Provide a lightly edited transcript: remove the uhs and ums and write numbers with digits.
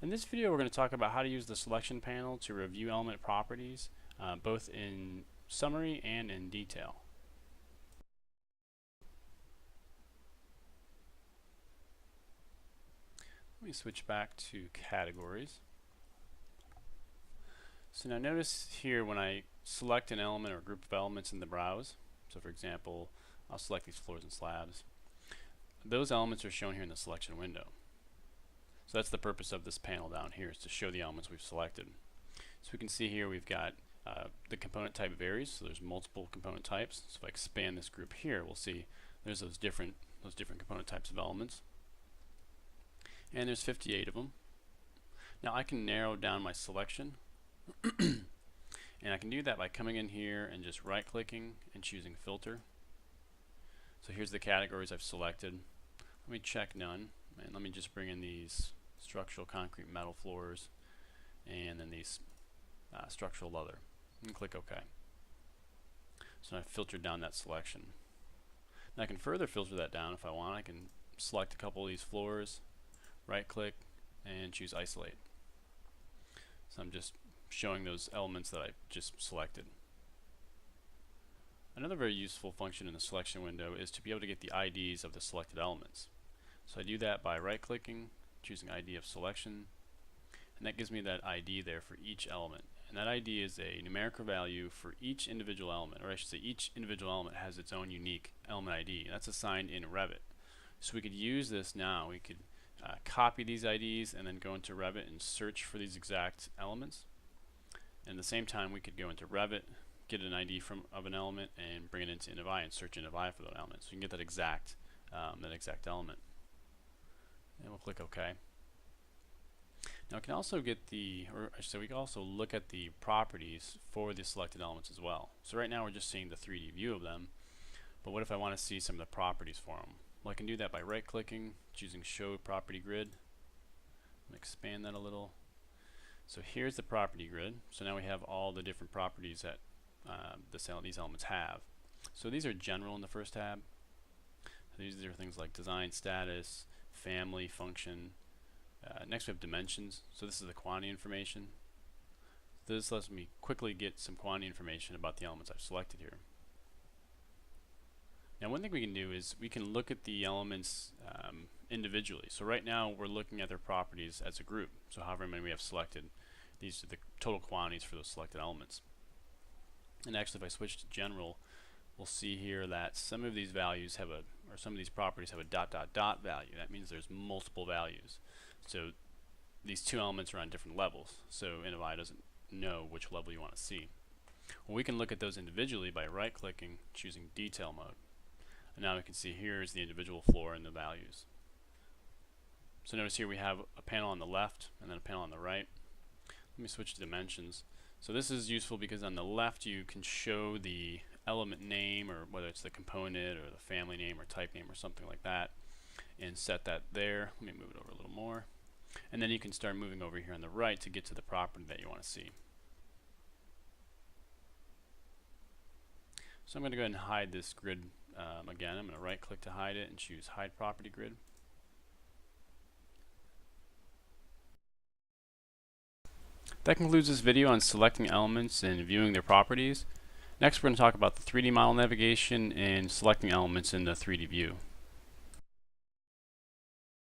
In this video we're going to talk about how to use the selection panel to review element properties both in summary and in detail. Let me switch back to categories. So now notice here when I select an element or group of elements in the browse, so for example I'll select these floors and slabs, those elements are shown here in the selection window. So that's the purpose of this panel down here, is to show the elements we've selected. So we can see here we've got the component type varies, so there's multiple component types. So if I expand this group here, we'll see there's those different component types of elements. And there's 58 of them. Now I can narrow down my selection and I can do that by coming in here and just right clicking and choosing filter. So here's the categories I've selected. Let me check none, and let me just bring in these structural concrete metal floors and then these structural leather, and click OK. So I've filtered down that selection. Now I can further filter that down if I want. I can select a couple of these floors, right click and choose isolate. So I'm just showing those elements that I just selected. Another very useful function in the selection window is to be able to get the IDs of the selected elements. So I do that by right clicking, choosing ID of selection, and that gives me that ID there for each element. And that ID is a numerical value for each individual element, or I should say each individual element has its own unique element ID. That's assigned in Revit. So we could use this now. We could copy these IDs and then go into Revit and search for these exact elements. And at the same time we could go into Revit, get an ID of an element and bring it into Innovi and search Innovi for that element. So you can get that exact element. And we'll click OK. Now we can also get we can also look at the properties for the selected elements as well. So right now we're just seeing the 3D view of them, but what if I want to see some of the properties for them? Well, I can do that by right clicking, choosing Show Property Grid. I'm expand that a little. So here's the property grid. So now we have all the different properties that these elements have. So these are general in the first tab. So these are things like design status, family, function. Next we have dimensions. So this is the quantity information. This lets me quickly get some quantity information about the elements I've selected here. Now one thing we can do is we can look at the elements individually. So right now we're looking at their properties as a group. So however many we have selected, these are the total quantities for those selected elements. And actually if I switch to general, we'll see here that some of these values have some of these properties have a ... value. That means there's multiple values. So these two elements are on different levels. So Innovi doesn't know which level you want to see. Well, we can look at those individually by right clicking, choosing detail mode. And now we can see here is the individual floor and the values. So notice here we have a panel on the left and then a panel on the right. Let me switch to dimensions. So this is useful because on the left you can show the element name, or whether it's the component or the family name or type name or something like that, and set that there. Let me move it over a little more. And then you can start moving over here on the right to get to the property that you want to see. So I'm going to go ahead and hide this grid again. I'm going to right click to hide it and choose Hide Property Grid. That concludes this video on selecting elements and viewing their properties. Next we're going to talk about the 3D model navigation and selecting elements in the 3D view.